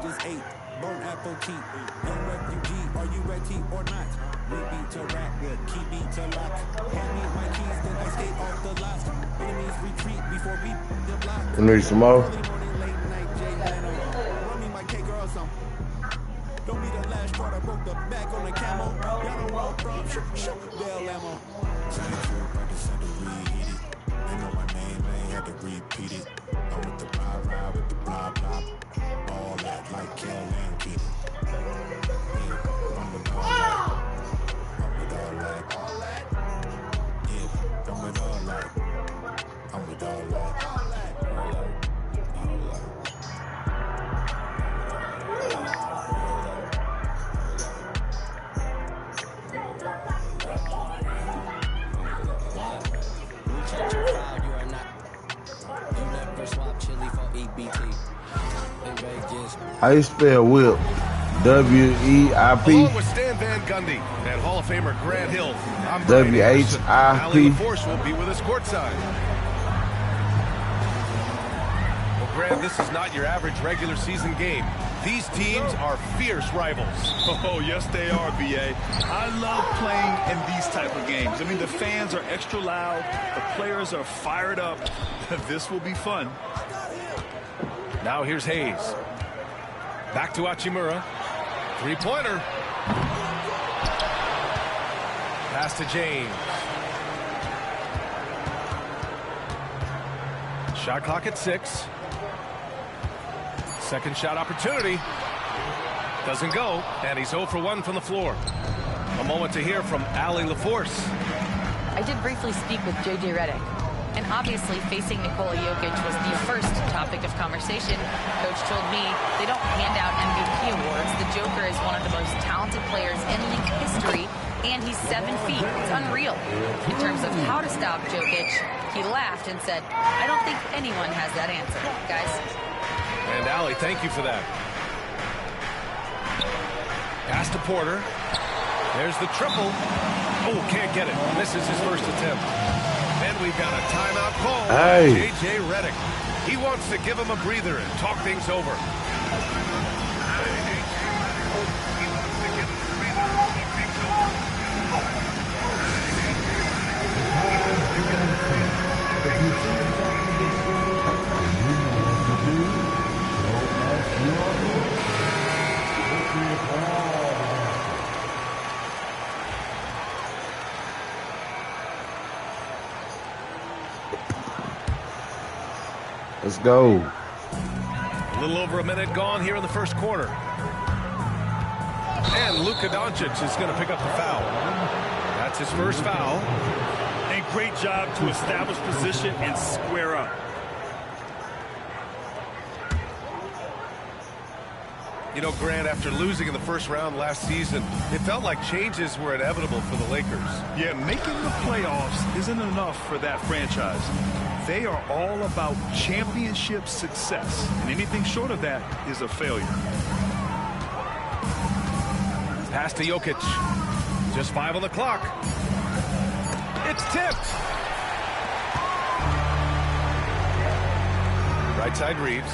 is 8. Burn apple tea. Young refugee, are you ready or not? We beat to rap, key beat to lock. Hand me my keys, then I skate off the lot. Enemies retreat before we the block. You need some more? Early morning, late night, Jay Leno. Run me my cake or some. Don't be the last straw that broke the back on the camel. Y'all don't walk from shoot, Bell ammo. They know my name, I ain't had to repeat it. I'm with the ride with the blah blah. All that like Kel and Keith. I'm with all that. I'm with all that. Yeah, I'm with all that. I'm with all that. How you spell whip? W-E-I-P? Along with Stan Van Gundy and Hall of Famer Grant Hill, I'm W-H-I-P. Allie LaForce will be with us courtside. Well, Grant, this is not your average regular season game. These teams are fierce rivals. Oh, yes, they are, B.A. I love playing in these type of games. I mean, the fans are extra loud. The players are fired up. This will be fun. Now here's Hayes. Back to Hachimura. Three-pointer. Pass to James. Shot clock at 6. Second shot opportunity. Doesn't go, and he's 0 for 1 from the floor. A moment to hear from Allie LaForce. I did briefly speak with J.J. Redick, and obviously facing Nikola Jokic was the first topic of conversation. Coach told me they don't hand out MVP awards. The Joker is one of the most talented players in league history, and he's 7 feet. It's unreal. In terms of how to stop Jokic, he laughed and said, I don't think anyone has that answer, guys. And Allie, thank you for that. Pass to Porter. There's the triple. Oh, can't get it. Misses his first attempt. Then we've got a timeout call. Hey. J.J. Redick. He wants to give him a breather and talk things over. Let's go. A little over a minute gone here in the first quarter. And Luka Doncic is going to pick up the foul. That's his first foul. And great job to establish position and square up. You know, Grant, after losing in the first round last season, it felt like changes were inevitable for the Lakers. Yeah, making the playoffs isn't enough for that franchise. They are all about championship success, and anything short of that is a failure. Pass to Jokic. Just 5 on the clock. It's tipped. Right side Reeves.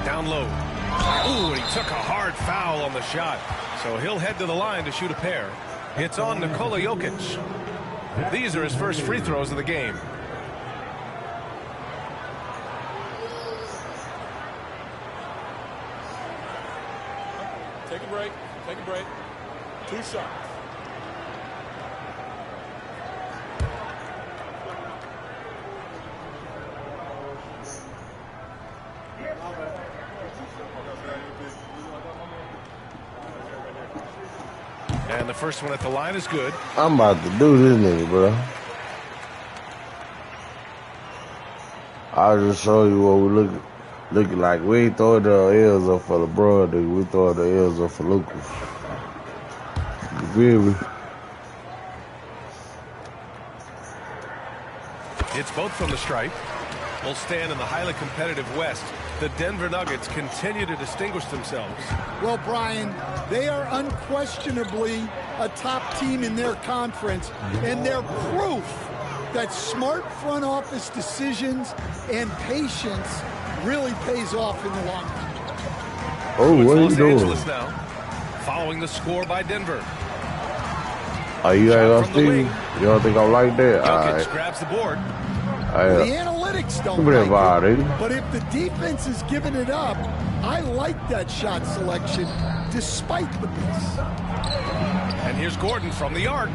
Down low. Ooh, and he took a hard foul on the shot. So he'll head to the line to shoot a pair. It's on Nikola Jokic. These are his first free throws of the game. Take a break. Take a break. 2 shots. And the first one at the line is good. I'm about to do this nigga, bro. I'll just show you what we looking like. We ain't throwing the L's up for LeBron, nigga. We throwing the L's up for Lucas. You feel me? It's both from the stripe. Will stand in the highly competitive West. The Denver Nuggets continue to distinguish themselves. Well, Brian, they are unquestionably a top team in their conference, and they're proof that smart front office decisions and patience really pays off in the long run. Oh, what are you Los doing? Angeles now, following the score by Denver. Are you Shot gonna from the see? wing. You don't think I like that? All Jokic right. grabs the board. The analytics don't Give me that like vibe, it, eh? but if the defense is giving it up, I like that shot selection despite the miss. And here's Gordon from the arc.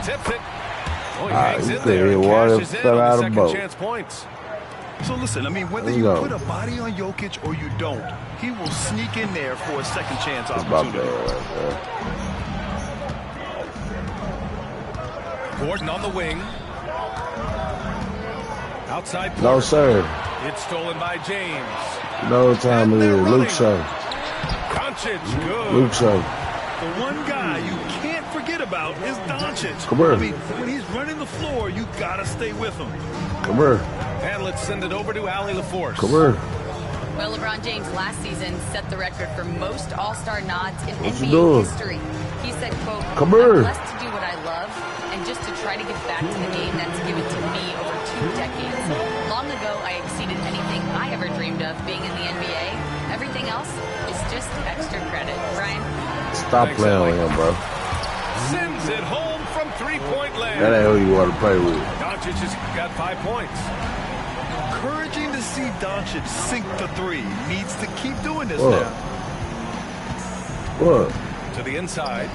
Tips it. Oh, he Ah, hangs you in could there hit and water, cashes in fell on out the of second boat. chance points. So listen, I mean, whether There you you go. put a body on Jokic or you don't, he will sneak in there for a second chance That's my opportunity. bad right there. Gordon on the wing. Outside No, Porter. sir. It's stolen by James. No time it is. Luke show. Doncic, good. Luke show. The one guy you can't forget about is Doncic. Come here. I mean, when he's running the floor, you gotta stay with him. Come here. And let's send it over to Allie LaForce. Come here. Well, LeBron James last season set the record for most All-Star nods in What you NBA doing? history. He said, quote, Come here. I'm blessed to do what I love and just to try to give back to the game that's given to me over 2 decades. Long ago, I exceeded anything I ever dreamed of being in the NBA. Everything else is just extra credit. Brian? Stop Thanks, playing Allie. with him, bro. Sends it home from three-point land. That ain't who you want to play with. Doncic has got 5 points. Encouraging to see Doncic sink the three. Needs to keep doing this What? now. What? To the inside.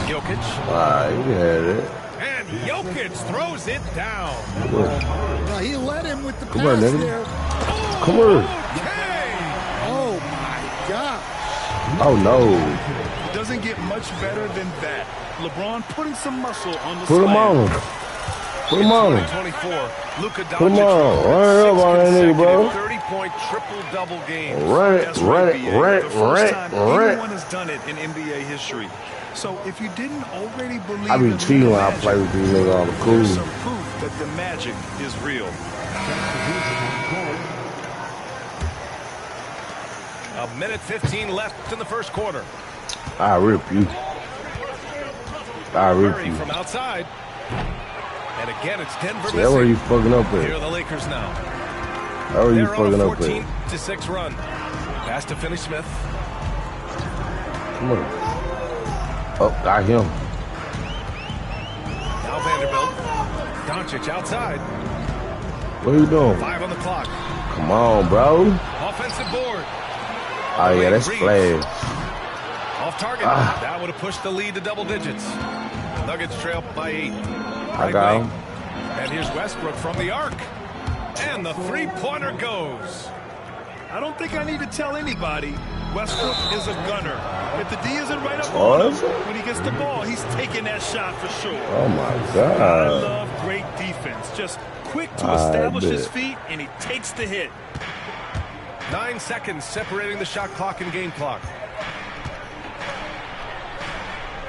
Jokic. All right, you had it. And Jokic throws it down. Now, he led him with the Come on, pass nigga. there. Come here. Okay. Oh, my gosh. Oh, no. Doesn't get much better than that. LeBron putting some muscle on the Put him slam. on. Put him on. 24. Luka Put him Doncic on. Run it up on that nigga, bro. 30-point triple-double game. Run it, That's run right, it, BA. run The it, first run time it, run anyone it. has done it in NBA history. So if you didn't already believe I be in cheating when I magic, play with these niggas on the there's cool. some proof that the magic is real. A minute 15 left in the first quarter. I rip you. I rip Murray you. from outside. And again, it's Denver See, that's where you missing. fucking up Here are at. the Lakers now. That's where you They're on fucking a up at. 14-6 run. Pass to Finney-Smith. Come on. Oh, got him. Now Vanderbilt. Doncic outside. What you doing? 5 on the clock. Come on, bro. Offensive board. Oh, yeah, that's Reeves. flash. Off target. That would have pushed the lead to double digits. Nuggets trail by 8. I got him. And here's Westbrook from the arc. And the three-pointer goes. I don't think I need to tell anybody Westbrook is a gunner. If the D isn't right up on him, when he gets the ball, he's taking that shot for sure. Oh, my I God. love great defense. Just quick to I establish his bet. feet, and he takes the hit. 9 seconds separating the shot clock and game clock.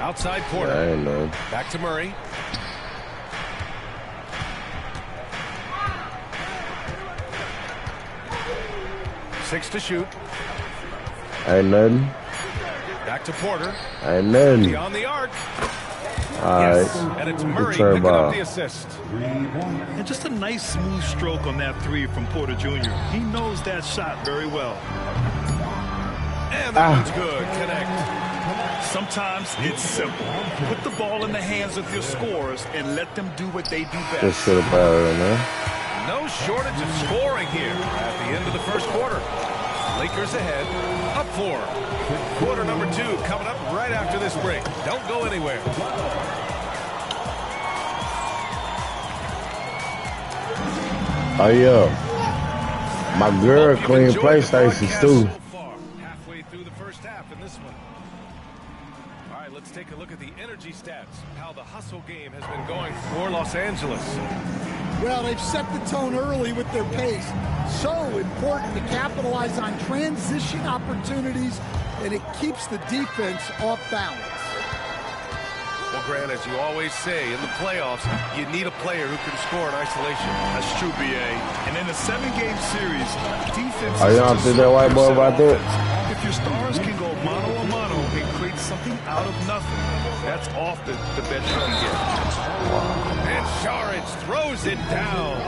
Outside Porter. I ain't know. Back to Murray. Six to shoot. Ain't nothing. Back to Porter. Ain't nothing. Beyond the arc. All Yes. right. And it's Murray turn picking ball. up the assist. And just a nice smooth stroke on that three from Porter Jr. He knows that shot very well. And that one's good. Connect. Sometimes it's simple. Put the ball in the hands of your scorers and let them do what they do Just best. should have battled in there. No shortage of scoring here at the end of the first quarter. Lakers ahead, up 4. Quarter number 2 coming up right after this break. Don't go anywhere. Oh, yeah. My girl Hope you've clean enjoyed the PlayStations, broadcast too. so far. Halfway through the first half in this one. All right, let's take a look at the energy stats. How the hustle game has been going for Los Angeles. Well, they've set the tone early with their pace. So important to capitalize on transition opportunities, and it keeps the defense off balance. Well, Grant, as you always say, in the playoffs, you need a player who can score in isolation. That's true, BA. And in a 7-game series, defense Are is y'all just see that white boy about that? offense. If your stars can go mano-a-mano and create something out of nothing, that's often the best you can get. And Saric throws it down.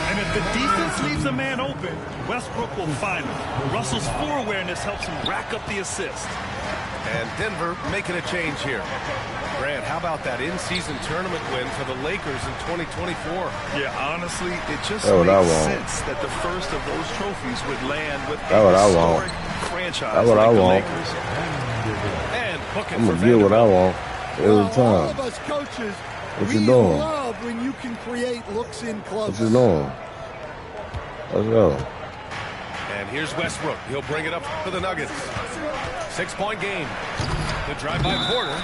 And if the defense leaves a man open, Westbrook will find him. Russell's floor awareness helps him rack up the assist. And Denver making a change here. Grant, how about that in-season tournament win for the Lakers in 2024? Yeah, honestly, it just makes sense that the first of those trophies would land with a historic franchise like the Lakers. And I'm going to get what I want every time. All of us coaches, What we you doing? love when you can create looks in close. What you doing? Let's go. And here's Westbrook. He'll bring it up for the Nuggets. 6-point game. The drive by Porter.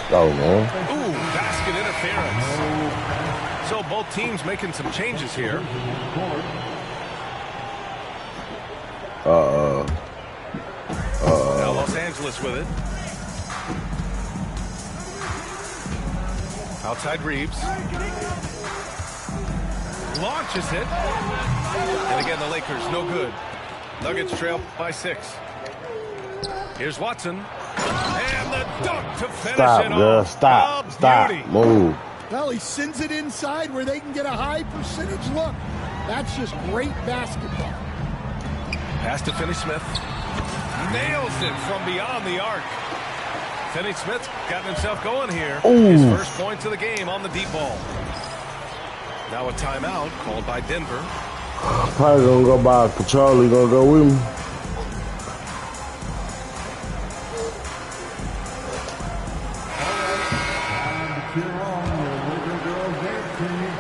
Go, man. Ooh, basket interference. So both teams making some changes here. Now Los Angeles with it. Outside Reeves. Launches it. And again, the Lakers, no good. Nuggets trail by 6. Here's Watson. And the dunk to finish Stop, it girl. off. Stop. Oh, Stop. beauty. Move. Well, he sends it inside where they can get a high percentage look. That's just great basketball. Pass to Finney-Smith. Nails it from beyond the arc. Finney-Smith's gotten himself going here. Ooh. His first points of the game on the deep ball. Now a timeout called by Denver. Probably going to go by control. He going to go with me.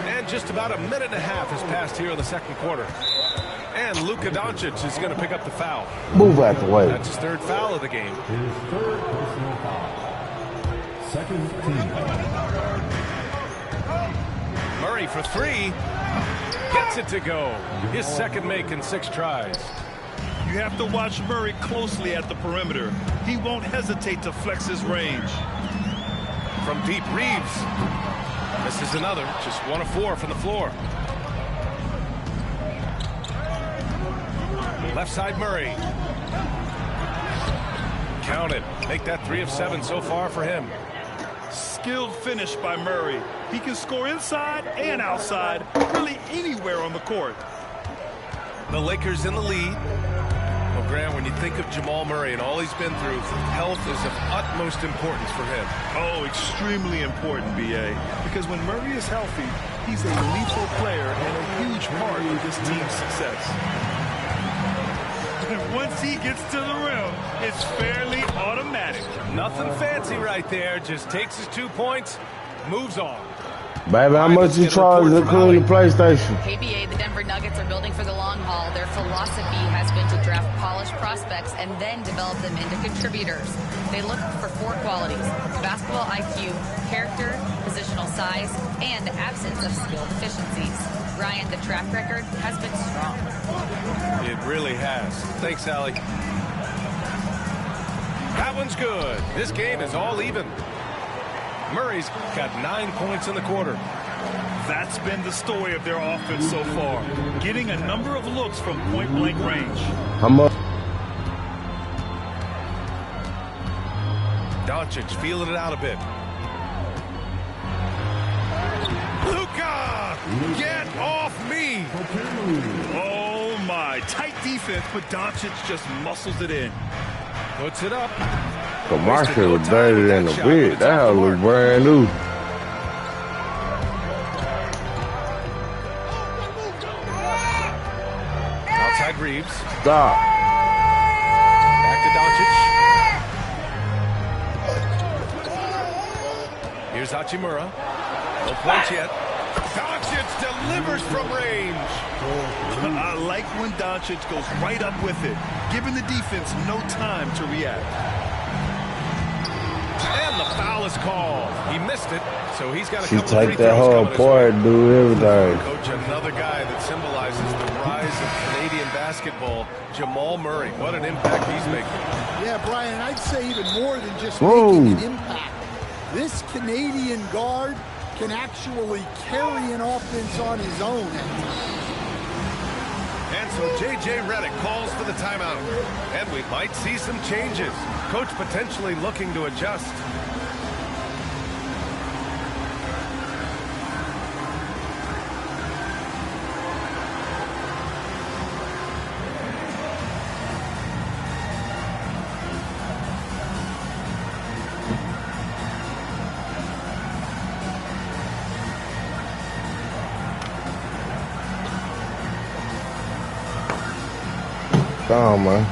And just about a minute and a half has passed here in the second quarter. And Luka Doncic is going to pick up the foul. Move out the way. That's his third foul of the game. His third personal foul. Second team. Murray for 3. Gets it to go. His second make in 6 tries. You have to watch Murray closely at the perimeter. He won't hesitate to flex his range. From deep, Reeves. This is another. Just 1 of 4 from the floor. Left side, Murray. Count it. Make that 3 of 7 so far for him. Skilled finish by Murray. He can score inside and outside, really anywhere on the court. The Lakers in the lead. Well, Grant, when you think of Jamal Murray and all he's been through, health is of utmost importance for him. Oh, extremely important, B.A. Because when Murray is healthy, he's a lethal player and a huge part of this team's success. And once he gets to the rim, it's fairly automatic. Nothing fancy right there. Just takes his 2 points, moves on. Baby, how much you charge to clean the PlayStation? KBA, the Denver Nuggets are building for the long haul. Their philosophy has been to draft polished prospects and then develop them into contributors. They look for 4 qualities: basketball IQ, character, positional size, and absence of skill deficiencies. Ryan, the track record has been strong. It really has. Thanks, Allie. That one's good. This game is all even. Murray's got 9 points in the quarter. That's been the story of their offense so far, getting a number of looks from point-blank range. How much? Doncic feeling it out a bit. Luka! Get off me! Oh, my. Tight defense, but Doncic just muscles it in. Puts it up. The market was dirty than a bit. That house look brand new. Outside Reeves. Stop. Back to Doncic. Here's Hachimura. No points yet. Doncic delivers from range. I like when Doncic goes right up with it, giving the defense no time to react. And the foul is called. He missed it, so he's got a She couple free take that throws whole coming part his and way. do everything. Coach, another guy that symbolizes the rise of Canadian basketball, Jamal Murray. What an impact he's making. Yeah, Brian, I'd say even more than just Whoa. making an impact. This Canadian guard can actually carry an offense on his own. And so J.J. Redick calls for the timeout. And we might see some changes. Coach potentially looking to adjust. Come on, man.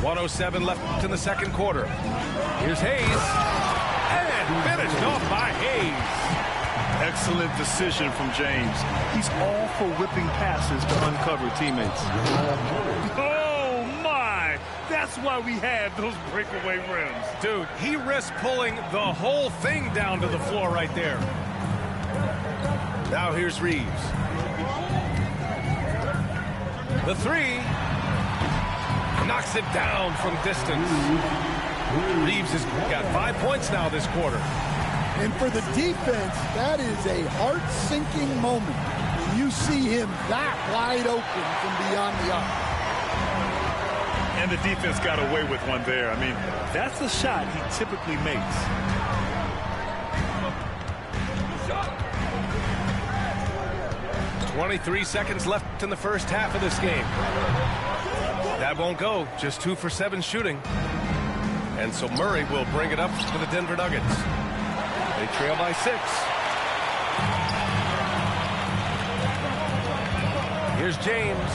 .107 left in the second quarter. Here's Hayes. And finished off by Hayes. Excellent decision from James. He's all for whipping passes to uncover teammates. Oh, my! That's why we have those breakaway rims. Dude, he risked pulling the whole thing down to the floor right there. Now here's Reeves. The three. Knocks it down from distance. Reeves has got 5 points now this quarter. And for the defense, that is a heart-sinking moment. You see him that wide open from beyond the arc. And the defense got away with one there. I mean, that's a shot he typically makes. .23 seconds left in the first half of this game. That won't go. Just 2 for 7 shooting. And so Murray will bring it up for the Denver Nuggets. They trail by 6. Here's James.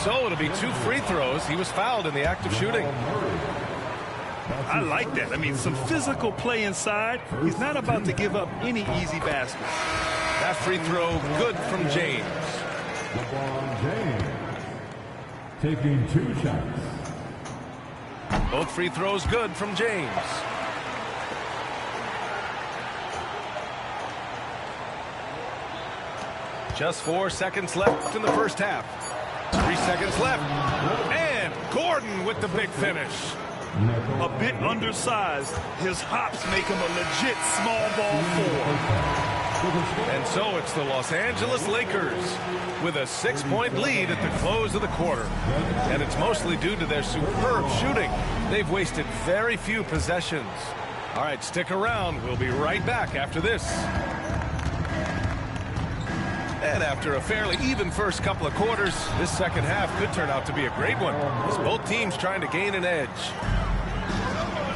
So it'll be 2 free throws. He was fouled in the act of shooting. I like that. I mean, some physical play inside. He's not about to give up any easy baskets. That free throw good from James. LeBron James taking 2 shots. Both free throws good from James. Just 4 seconds left in the first half. 3 seconds left. And Gordon with the big finish. A bit undersized. His hops make him a legit small ball 4. And so it's the Los Angeles Lakers with a 6-point lead at the close of the quarter. And it's mostly due to their superb shooting. They've wasted very few possessions. All right, stick around. We'll be right back after this. And after a fairly even first couple of quarters, this second half could turn out to be a great one, as both teams trying to gain an edge.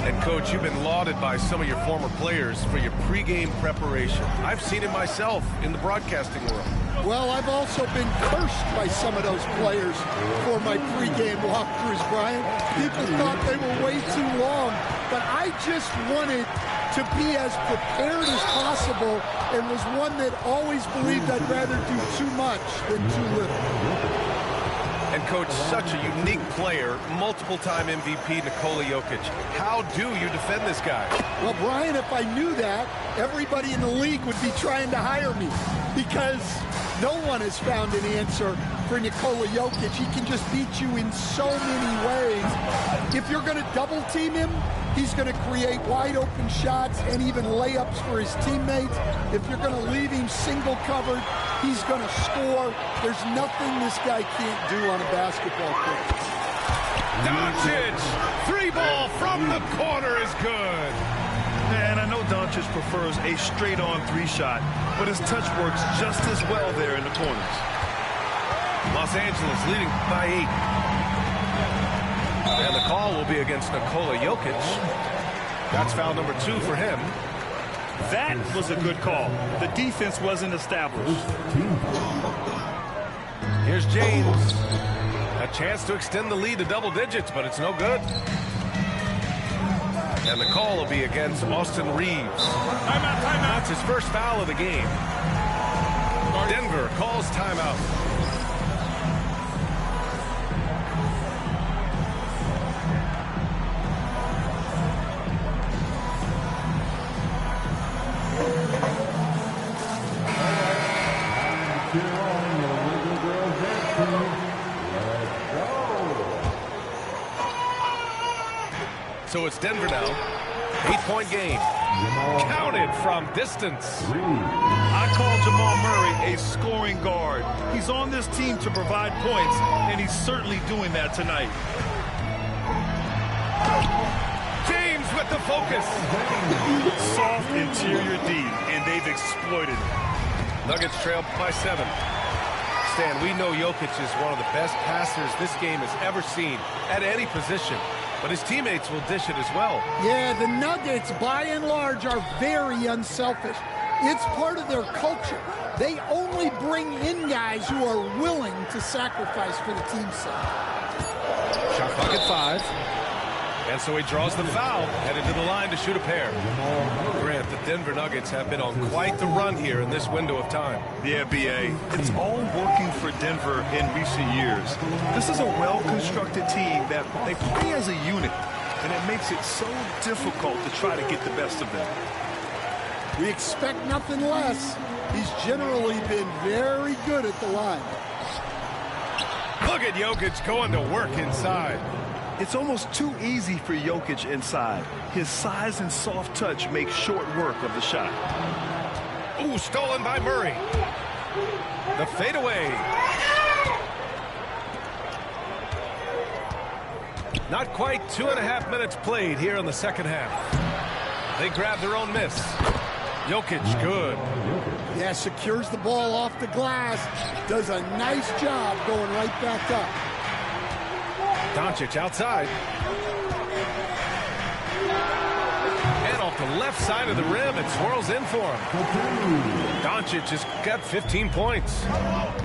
And, Coach, you've been lauded by some of your former players for your pregame preparation. I've seen it myself in the broadcasting world. Well, I've also been cursed by some of those players for my pregame walkthroughs, Brian. People thought they were way too long, but I just wanted to be as prepared as possible and was one that always believed I'd rather do too much than too little. And, Coach, such a unique player, multiple-time MVP Nikola Jokic. How do you defend this guy? Well, Brian, if I knew that, everybody in the league would be trying to hire me because no one has found an answer for Nikola Jokic. He can just beat you in so many ways. If you're going to double-team him, he's going to create wide-open shots and even layups for his teammates. If you're going to leave him single-covered, he's going to score. There's nothing this guy can't do on a basketball court. Doncic, 3-ball from the corner is good. Man, I know Doncic prefers a straight-on 3 shot, but his touch works just as well there in the corners. Los Angeles leading by 8. And the call will be against Nikola Jokic. That's foul number 2 for him. That was a good call. The defense wasn't established. Here's James. A chance to extend the lead to double digits, but it's no good. And the call will be against Austin Reeves. Timeout, timeout. That's his first foul of the game. Denver calls timeout. So it's Denver now. 8-point game. Counted from distance. I call Jamal Murray a scoring guard. He's on this team to provide points, and he's certainly doing that tonight. James with the focus. Soft interior D, and they've exploited it. Nuggets trail by 7. Stan, we know Jokic is one of the best passers this game has ever seen at any position, but his teammates will dish it as well. Yeah, the Nuggets, by and large, are very unselfish. It's part of their culture. They only bring in guys who are willing to sacrifice for the team's sake. Shot clock at 5. And so he draws the foul, headed to the line to shoot a pair. Grant, the Denver Nuggets have been on quite the run here in this window of time. Yeah, B.A. It's all working for Denver in recent years. This is a well-constructed team that they play as a unit, and it makes it so difficult to try to get the best of them. We expect nothing less. He's generally been very good at the line. Look at Jokic going to work inside. It's almost too easy for Jokic inside. His size and soft touch make short work of the shot. Ooh, stolen by Murray. The fadeaway. Not quite 2.5 minutes played here in the second half. They grab their own miss. Jokic, good. Yeah, secures the ball off the glass. Does a nice job going right back up. Doncic outside. And off the left side of the rim, it swirls in for him. Doncic has got 15 points.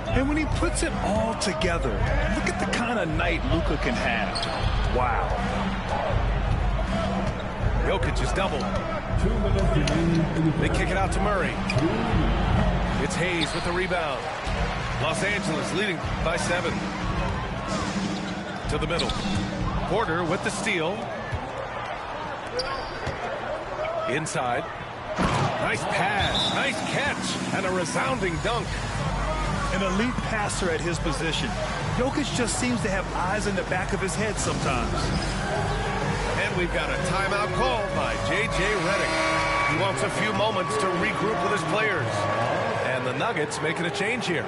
And when he puts it all together, look at the kind of night Luka can have. Wow. Jokic is doubled. They kick it out to Murray. It's Hayes with the rebound. Los Angeles leading by 7. To the middle. Porter with the steal. Inside. Nice pass, nice catch, and a resounding dunk. An elite passer at his position. Jokic just seems to have eyes in the back of his head sometimes. And we've got a timeout call by J.J. Redick. He wants a few moments to regroup with his players. And the Nuggets making a change here.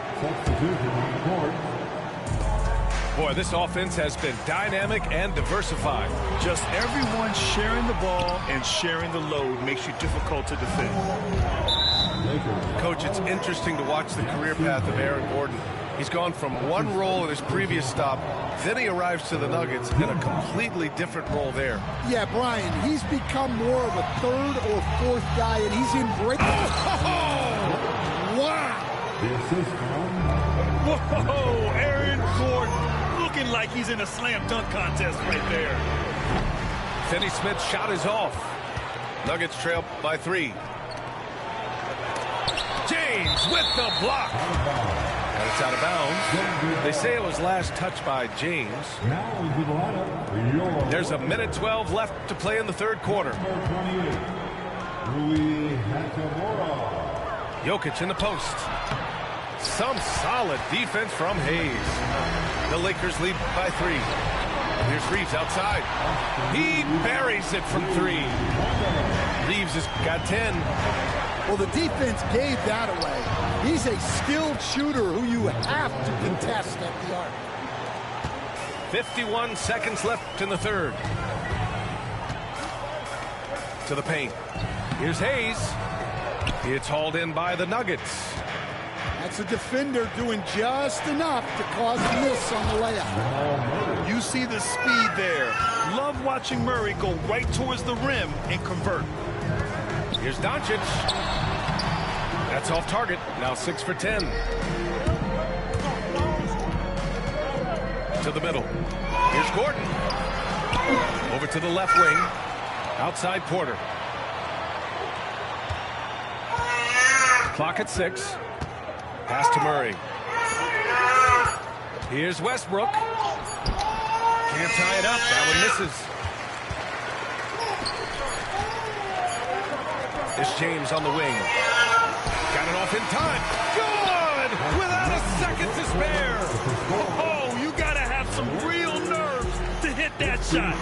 Boy, this offense has been dynamic and diversified. Just everyone sharing the ball and sharing the load makes you difficult to defend. Coach, it's interesting to watch the career path of Aaron Gordon. He's gone from one role in his previous stop, then he arrives to the Nuggets in a completely different role there. Yeah, Brian, he's become more of a third or fourth guy, and he's embraced. Wow! Whoa, Aaron Gordon. Looking like he's in a slam dunk contest right there. Finney Smith's shot is off. Nuggets trail by 3. James with the block. And it's out of bounds. They say it was last touched by James. There's 1:12 left to play in the third quarter. Jokic in the post. Some solid defense from Hayes. The Lakers lead by 3. Here's Reeves outside. He buries it from 3. Reeves has got 10. Well, the defense gave that away. He's a skilled shooter who you have to contest at the arc. 51 seconds left in the third. To the paint. Here's Hayes. It's hauled in by the Nuggets. That's a defender doing just enough to cause a miss on the layup. You see the speed there. Love watching Murray go right towards the rim and convert. Here's Doncic. That's off target. Now 6 for 10. To the middle. Here's Gordon. Over to the left wing. Outside Porter. Clock at 6. Pass to Murray. Here's Westbrook. Can't tie it up. That one misses. It's James on the wing. Got it off in time. Good! Without a second to spare. Oh, you got to have some real nerves to hit that shot.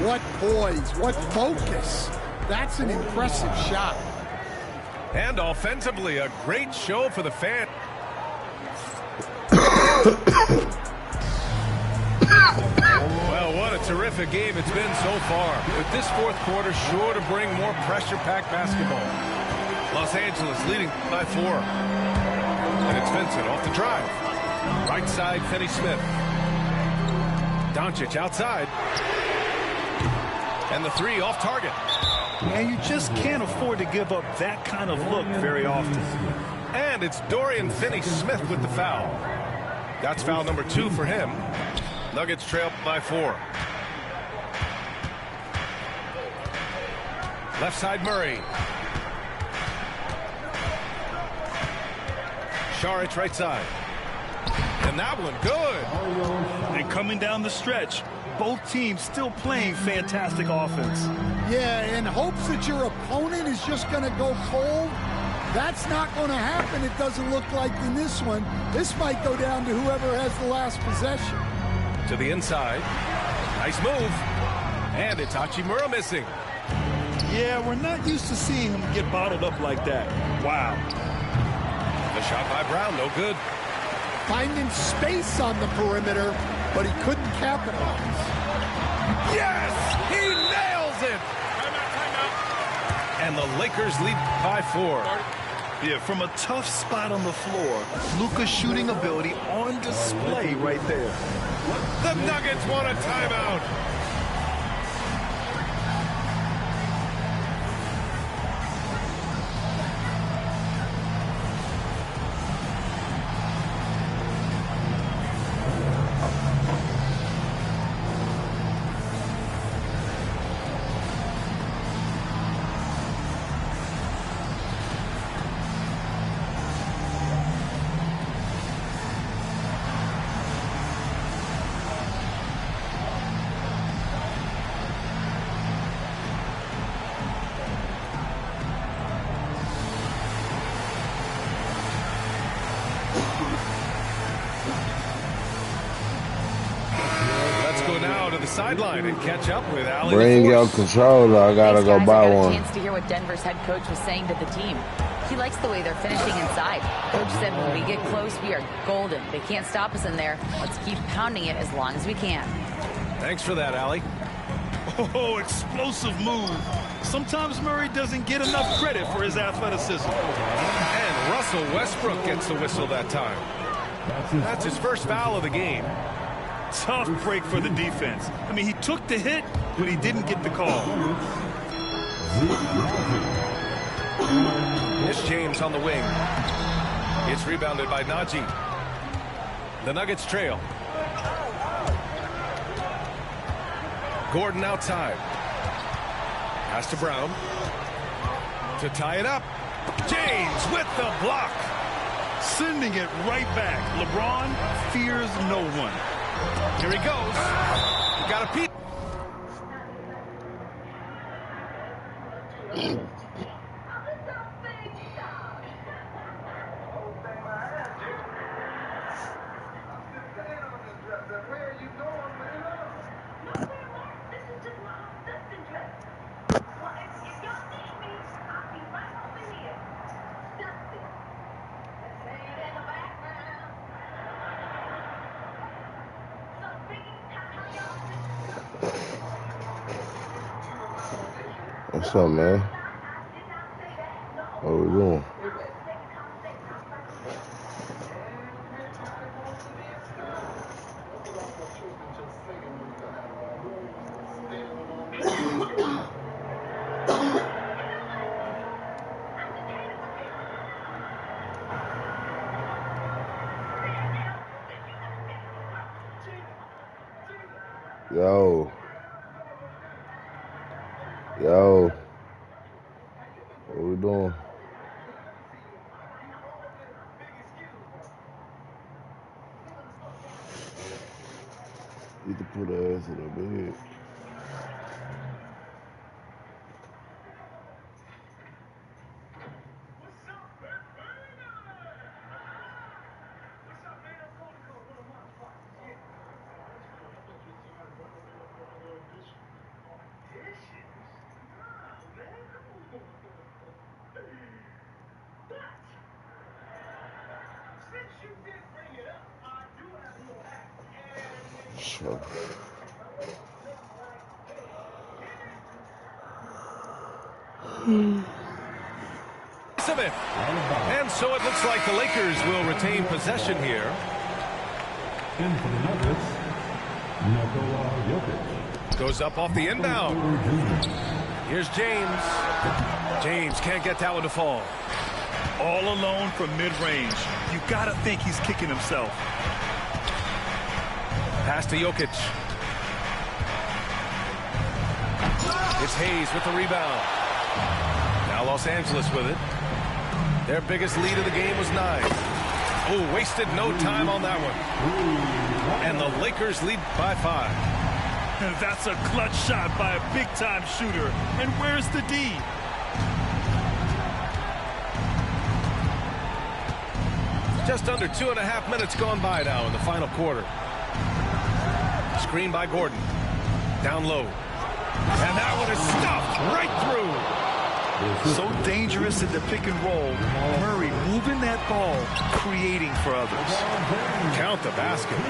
What poise, what focus. That's an impressive shot. And offensively, a great show for the fan. Well, what a terrific game it's been so far. With this fourth quarter sure to bring more pressure-packed basketball. Los Angeles leading by 4. And it's Vincent off the drive. Right side, Finney-Smith. Doncic outside. And the 3 off target. And you just can't afford to give up that kind of look very often. And it's Dorian Finney-Smith with the foul. That's foul number 2 for him. Nuggets trail by 4. Left side, Murray. Šarić right side. And that one good. And coming down the stretch, both teams still playing fantastic offense. Yeah, in hopes that your opponent is just going to go cold. That's not going to happen, it doesn't look like in this one. This might go down to whoever has the last possession. To the inside. Nice move. And it's Hachimura missing. Yeah, we're not used to seeing him get bottled up like that. Wow. The shot by Brown, no good. Finding space on the perimeter, but he couldn't capitalize. Yes! He nails it! And the Lakers lead by 4. Yeah, from a tough spot on the floor, Luka's shooting ability on display right there. The Nuggets want a timeout. Sideline and catch up with Ali. Bring your controller. I gotta go buy one. I got a chance to hear what Denver's head coach was saying to the team. He likes the way they're finishing inside. Coach said when we get close, we are golden. They can't stop us in there. Let's keep pounding it as long as we can. Thanks for that, Ali. Oh, explosive move. Sometimes Murray doesn't get enough credit for his athleticism. And Russell Westbrook gets the whistle that time. That's his first foul of the game. Tough break for the defense. I mean, he took the hit, but he didn't get the call. It's James on the wing. It's rebounded by Najee. The Nuggets trail. Gordon outside. Pass to Brown. To tie it up. James with the block. Sending it right back. LeBron fears no one. Here he goes. Got a peek. What's up, man? What we doing? Yo. Yo. What we doing? You can put her ass in the bed. Sure. And so it looks like the Lakers will retain possession here. In for the Nuggets, Youtobe. Goes up off the inbound. Here's James. James can't get that one to fall. All alone from mid-range. You got to think he's kicking himself. Pass to Jokic. It's Hayes with the rebound. Now Los Angeles with it. Their biggest lead of the game was 9. Oh, wasted no time on that one. And the Lakers lead by 5. And that's a clutch shot by a big-time shooter. And where's the D? Just under 2.5 minutes gone by now in the final quarter. Screen by Gordon. Down low. And that one is stuffed right through. So dangerous in the pick and roll. Murray moving that ball, creating for others. Count the basket.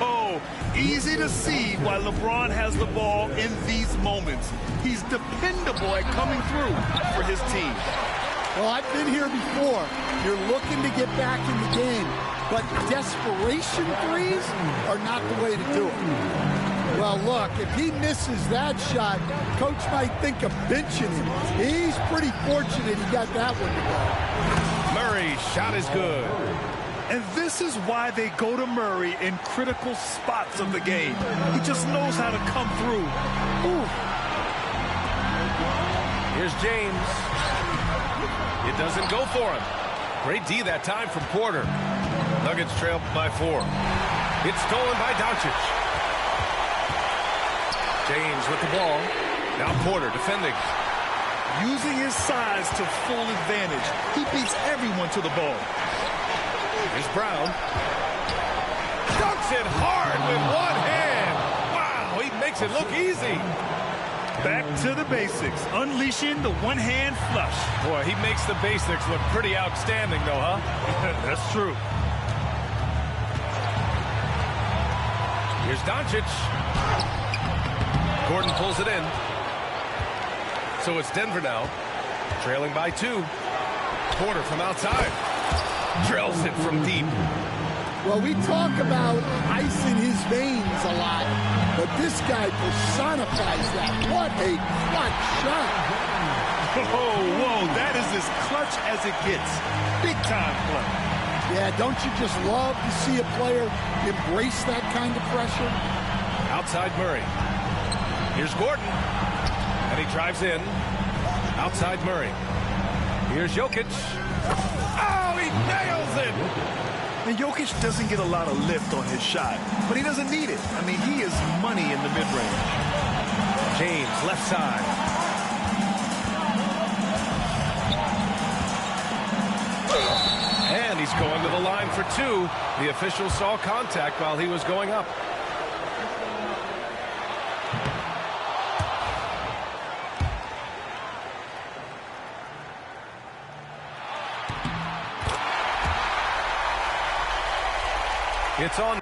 Oh, easy to see why LeBron has the ball in these moments. He's dependable at coming through for his team. Well, I've been here before. You're looking to get back in the game, but desperation threes are not the way to do it. Well, look, if he misses that shot, coach might think of benching him. He's pretty fortunate he got that one to go. Murray's shot is good. And this is why they go to Murray in critical spots of the game. He just knows how to come through. Ooh. Here's James. It doesn't go for him. Great D that time from Porter. Nuggets trail by 4. It's stolen by Doncic. James with the ball. Now Porter defending. Using his size to full advantage. He beats everyone to the ball. Here's Brown. Dunks it hard with one hand. Wow, he makes it look easy. Back to the basics. Unleashing the one-hand flush. Boy, he makes the basics look pretty outstanding, though, huh? That's true. Here's Doncic. Gordon pulls it in. So it's Denver now, trailing by 2. Porter from outside. Drills it from deep. Well, we talk about ice in his veins a lot, but this guy personifies that. What a clutch shot. Whoa, that is as clutch as it gets. Big time clutch. Yeah, don't you just love to see a player embrace that kind of pressure? Outside Murray. Here's Gordon. And he drives in. Outside Murray. Here's Jokic. Oh, he nails it! And Jokic doesn't get a lot of lift on his shot, but he doesn't need it. I mean, he is money in the mid-range. James, left side. And he's going to the line for 2. The official saw contact while he was going up. It's on.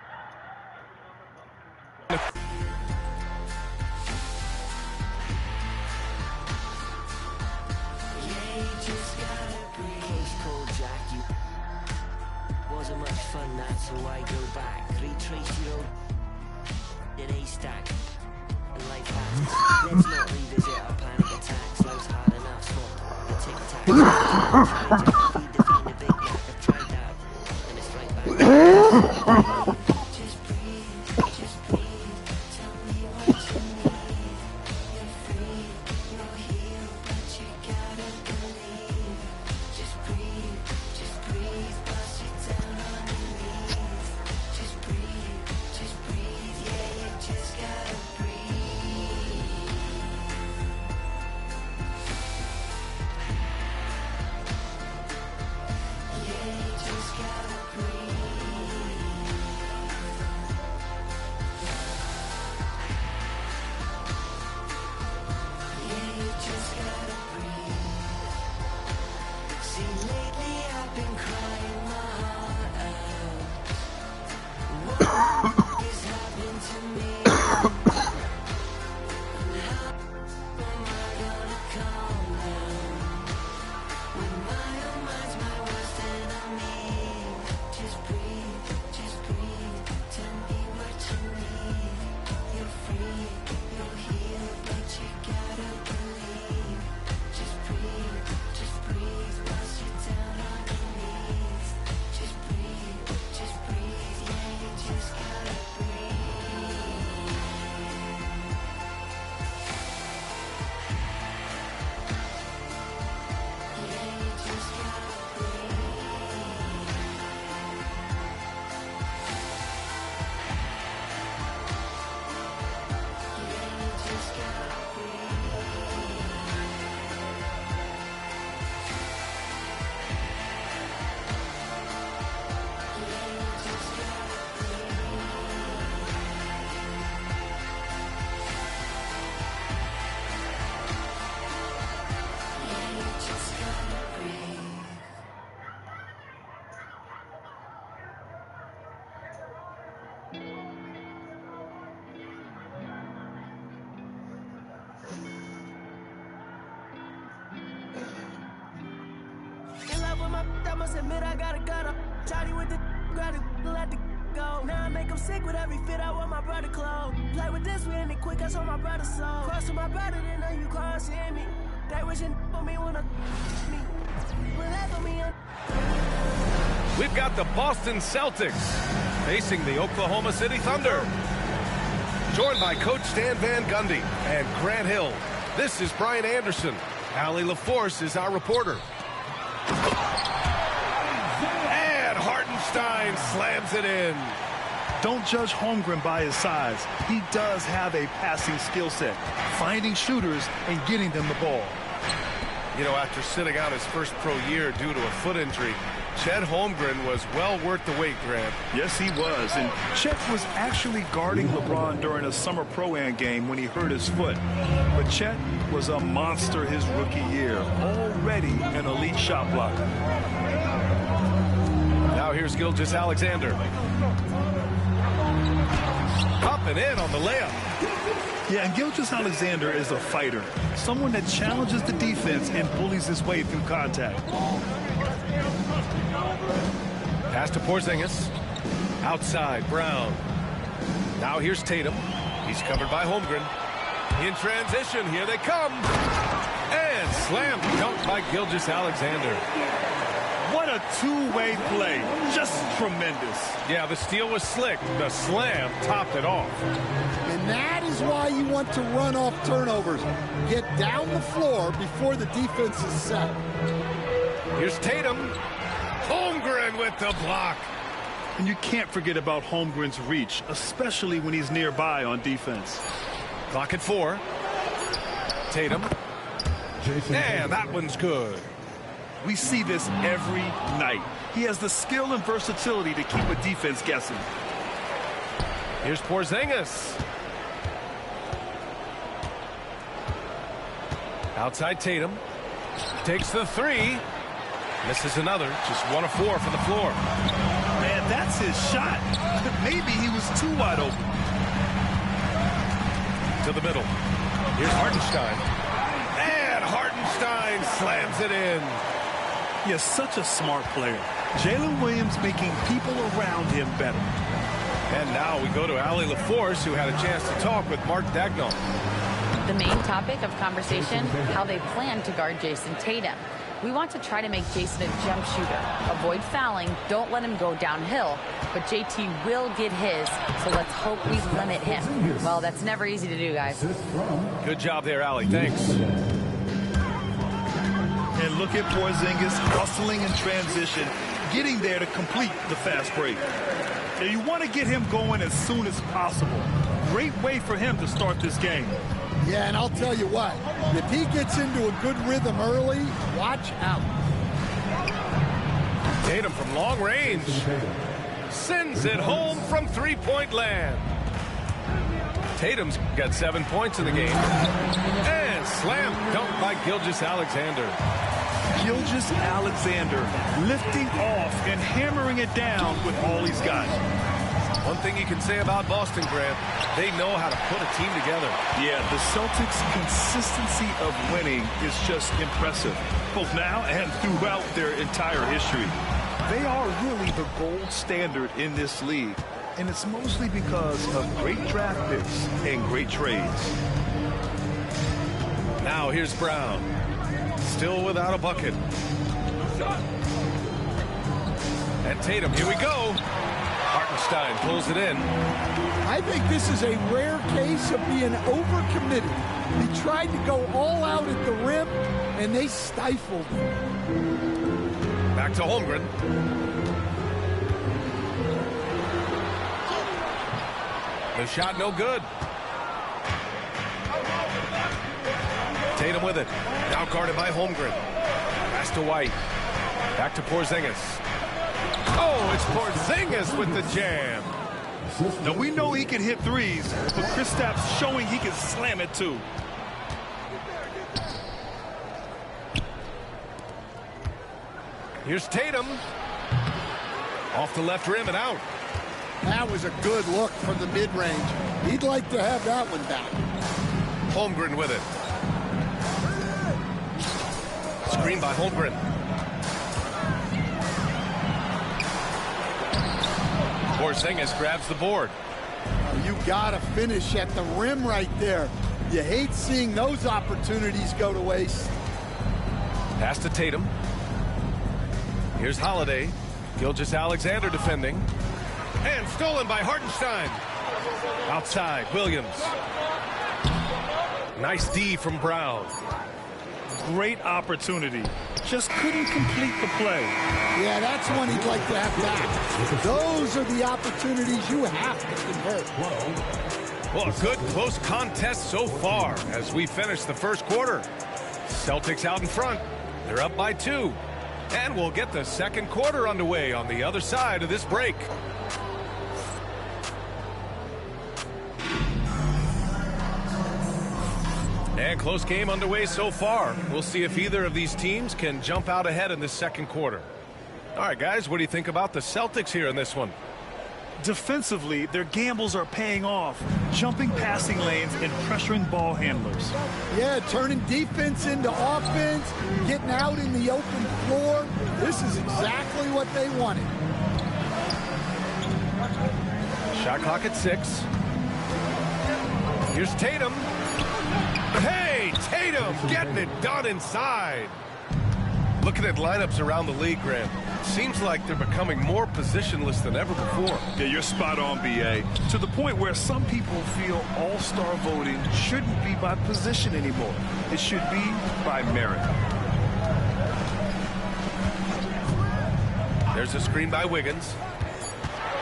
Wasn't much fun that, so I go back. Retrace your old stack and life hacks. Let's not revisit our panic attacks. Life's hard enough, small. The tic-tac. Feed the big lack. I've tried that, and it's right back. Just breathe, tell me what you need. You're free, you're healed, but you gotta believe. Just breathe, bust it down on your knees. Just breathe, yeah, you just gotta breathe. must admit I got a gun. Shawty with the grab it, let the go. Now I make them sick with every fit. I want my brother clothes. Play with this, we end it quick. I saw my brother's soul. Cross to my brother, then now you crossing me. They wishing for me when me. But that for me. We've got the Boston Celtics facing the Oklahoma City Thunder. Joined by Coach Stan Van Gundy and Grant Hill. This is Brian Anderson. Allie LaForce is our reporter. And Hartenstein slams it in. Don't judge Holmgren by his size. He does have a passing skill set, finding shooters and getting them the ball. You know, after sitting out his first pro year due to a foot injury, Chet Holmgren was well worth the wait, Grant. Yes, he was. And Chet was actually guarding LeBron during a summer Pro-Am game when he hurt his foot. But Chet was a monster his rookie year, already an elite shot blocker. Now here's Gilgeous-Alexander. Up and in on the layup. Yeah, and Gilgeous-Alexander is a fighter, someone that challenges the defense and bullies his way through contact. Pass to Porzingis. Outside, Brown. Now here's Tatum. He's covered by Holmgren. In transition, here they come. And slam dunk by Gilgeous-Alexander. What a two-way play. Just tremendous. Yeah, the steal was slick. The slam topped it off. And that is why you want to run off turnovers. Get down the floor before the defense is set. Here's Tatum. Holmgren with the block. And you can't forget about Holmgren's reach, especially when he's nearby on defense. Clock at 4. Tatum. And that one's good. We see this every night. He has the skill and versatility to keep a defense guessing. Here's Porzingis. Outside Tatum. Takes the 3. Misses another. Just 1 of 4 from the floor. Man, that's his shot. Maybe he was too wide open. To the middle. Here's Hartenstein. And Hartenstein slams it in. He is such a smart player. Jalen Williams making people around him better. And now we go to Allie LaForce, who had a chance to talk with Mark Dagnall. The main topic of conversation, how they plan to guard Jason Tatum. We want to try to make Jason a jump shooter. Avoid fouling, don't let him go downhill. But JT will get his, so let's hope we limit him. Well, that's never easy to do, guys. Good job there, Allie. Thanks. And look at Porzingis hustling in transition, getting there to complete the fast break. Now you want to get him going as soon as possible. Great way for him to start this game. Yeah, and I'll tell you what, if he gets into a good rhythm early, watch out. Tatum from long range. Sends it home from three-point land. Tatum's got 7 points in the game. And slam dunk by Gilgeous-Alexander. Gilgeous-Alexander lifting off and hammering it down with all he's got. One thing you can say about Boston, Grant, they know how to put a team together. Yeah, the Celtics' consistency of winning is just impressive, both now and throughout their entire history. They are really the gold standard in this league, and it's mostly because of great draft picks and great trades. Now here's Brown. Still without a bucket. And Tatum, here we go. Hartenstein pulls it in. I think this is a rare case of being overcommitted. He tried to go all out at the rim, and they stifled him. Back to Holmgren. The shot no good. Tatum with it. Now guarded by Holmgren. Pass to White. Back to Porzingis. Oh, it's Porzingis with the jam. Now we know he can hit threes, but Kristaps showing he can slam it too. Here's Tatum. Off the left rim and out. That was a good look from the mid-range. He'd like to have that one back. Holmgren with it. Screen by Holmgren. Porzingis grabs the board. You gotta finish at the rim right there. You hate seeing those opportunities go to waste. Pass to Tatum. Here's Holiday. Gilgeous-Alexander defending. And stolen by Hartenstein. Outside, Williams. Nice D from Brown. Great opportunity. Just couldn't complete the play. Yeah, that's one he'd like to have back. Those are the opportunities you have to convert. Well, a good close contest so far as we finish the first quarter. Celtics out in front. They're up by 2. And we'll get the second quarter underway on the other side of this break. And close game underway so far. We'll see if either of these teams can jump out ahead in this second quarter. All right, guys, what do you think about the Celtics here in this one? Defensively, their gambles are paying off, jumping passing lanes and pressuring ball handlers. Yeah, turning defense into offense, getting out in the open floor. This is exactly what they wanted. Shot clock at 6. Here's Tatum. Hey, Tatum getting it done inside. Looking at lineups around the league, Grant, seems like they're becoming more positionless than ever before. Yeah, you're spot on, B.A. To the point where some people feel all-star voting shouldn't be by position anymore. It should be by merit. There's a screen by Wiggins.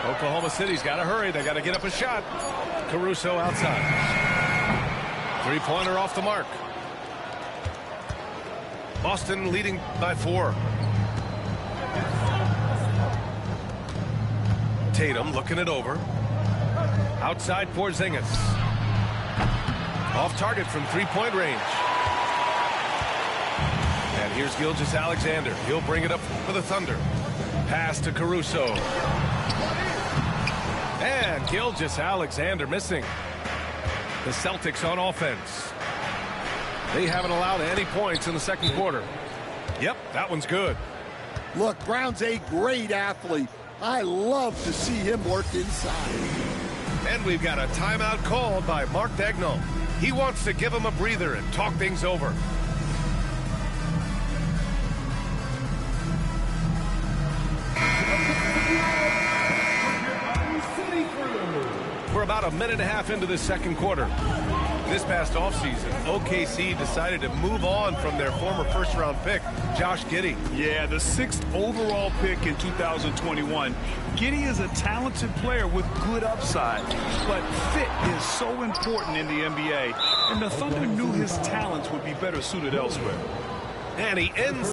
Oklahoma City's got to hurry. They got to get up a shot. Caruso outside. Three-pointer off the mark. Boston leading by 4. Tatum looking it over. Outside Porzingis. Off target from three-point range. And here's Gilgeous-Alexander. He'll bring it up for the Thunder. Pass to Caruso. And Gilgeous-Alexander missing. The Celtics on offense. They haven't allowed any points in the second quarter. Yep, that one's good. Look, Brown's a great athlete. I love to see him work inside. And we've got a timeout called by Mark Daigneault. He wants to give him a breather and talk things over. We're about a minute and a half into the second quarter. This past offseason, OKC decided to move on from their former first-round pick, Josh Giddey. Yeah, the 6th overall pick in 2021. Giddey is a talented player with good upside, but fit is so important in the NBA, and the Thunder knew his talents would be better suited elsewhere. And he ends